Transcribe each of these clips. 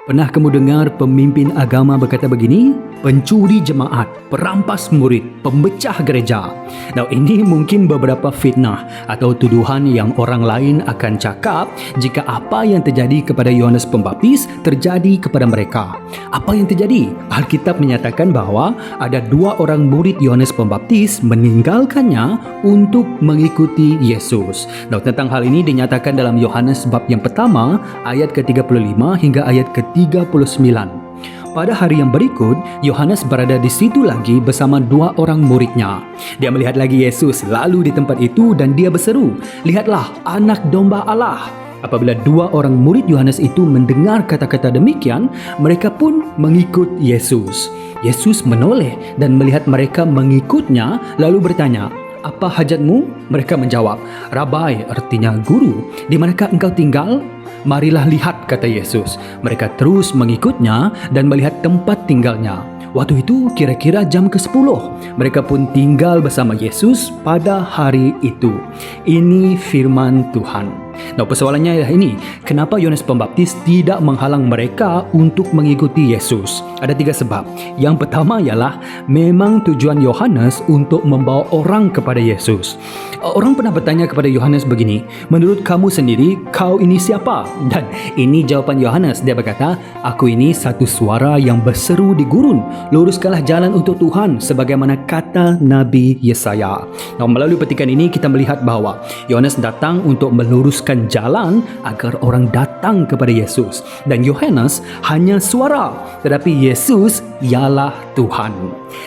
Pernah kamu dengar pemimpin agama berkata begini? Pencuri jemaat, perampas murid, pemecah gereja. Nah, ini mungkin beberapa fitnah atau tuduhan yang orang lain akan cakap jika apa yang terjadi kepada Yohanes Pembaptis terjadi kepada mereka. Apa yang terjadi? Alkitab menyatakan bahawa ada 2 orang murid Yohanes Pembaptis meninggalkannya untuk mengikuti Yesus. Nah, tentang hal ini dinyatakan dalam Yohanes bab yang pertama ayat ke-35 hingga ayat ke-39. Pada hari yang berikut, Yohanes berada di situ lagi bersama 2 orang muridnya. Dia melihat lagi Yesus lalu di tempat itu dan dia berseru, "Lihatlah anak domba Allah." Apabila 2 orang murid Yohanes itu mendengar kata-kata demikian, mereka pun mengikut Yesus. Yesus menoleh dan melihat mereka mengikutnya lalu bertanya, "Apa hajatmu?" Mereka menjawab, "Rabai," artinya guru, "di manakah engkau tinggal?" "Marilah lihat," kata Yesus. Mereka terus mengikutnya dan melihat tempat tinggalnya. Waktu itu kira-kira jam ke-10. Mereka pun tinggal bersama Yesus pada hari itu. Ini firman Tuhan. Nah, persoalannya ialah ini. Kenapa Yohanes Pembaptis tidak menghalang mereka untuk mengikuti Yesus? Ada 3 sebab. Yang pertama ialah memang tujuan Yohanes untuk membawa orang kepada Yesus. Orang pernah bertanya kepada Yohanes begini, "Menurut kamu sendiri, kau ini siapa?" Dan ini jawapan Yohanes. Dia berkata, "Aku ini satu suara yang berseru di gurun. Luruskanlah jalan untuk Tuhan sebagaimana kata Nabi Yesaya." Nah, melalui petikan ini kita melihat bahawa Yohanes datang untuk meluruskan jalan agar orang datang kepada Yesus. Dan Yohanes hanya suara, tetapi Yesus ialah Tuhan.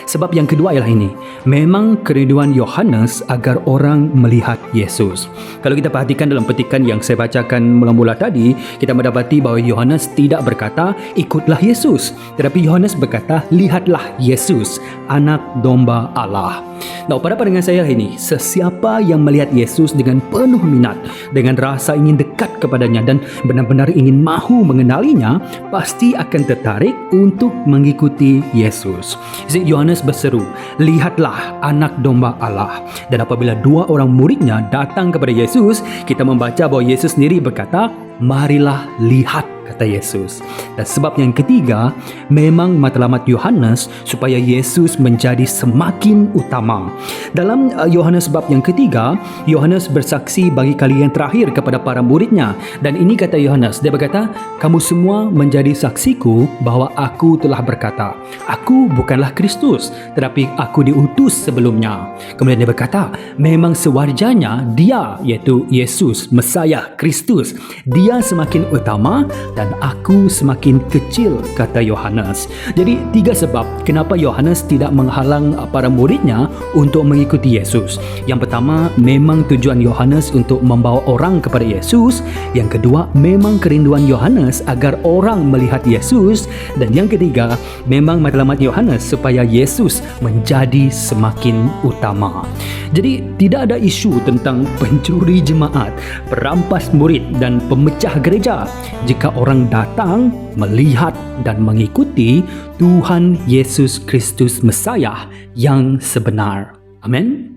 Sebab yang kedua ialah ini. Memang kerinduan Yohanes agar orang melihat Yesus. Kalau kita perhatikan dalam petikan yang saya bacakan mula-mula tadi, kita mendapati bahawa Yohanes tidak berkata, "Ikutlah Yesus." Tetapi Yohanes berkata, "Lihatlah Yesus, anak domba Allah." Nah, pada pandangan saya ini, sesiapa yang melihat Yesus dengan penuh minat, dengan rasa ingin dekat kepadanya dan benar-benar ingin mahu mengenalinya, pasti akan tertarik untuk mengikuti Yesus. Yohanes berseru, "Lihatlah anak domba Allah." Dan apabila 2 orang muridnya datang kepada Yesus, kita membaca bahawa Yesus sendiri berkata, "Marilah lihat," kata Yesus. Dan sebab yang ketiga, memang matlamat Yohanes supaya Yesus menjadi semakin utama. Dalam Yohanes bab yang ketiga, Yohanes bersaksi bagi kali yang terakhir kepada para muridnya. Dan ini kata Yohanes, dia berkata, "Kamu semua menjadi saksiku bahawa aku telah berkata, aku bukanlah Kristus, tetapi aku diutus sebelumnya." Kemudian dia berkata, memang sewajarnya dia, iaitu Yesus, Mesayah, Kristus, dia semakin utama dan aku semakin kecil, kata Yohanes. Jadi 3 sebab kenapa Yohanes tidak menghalang para muridnya untuk mengikuti Yesus. Yang pertama, memang tujuan Yohanes untuk membawa orang kepada Yesus. Yang kedua, memang kerinduan Yohanes agar orang melihat Yesus. Dan yang ketiga, memang matlamat Yohanes supaya Yesus menjadi semakin utama. Jadi tidak ada isu tentang pencuri jemaat, perampas murid dan pemecah gereja jika orang datang melihat dan mengikuti Tuhan Yesus Kristus Mesayah yang sebenar. Amin.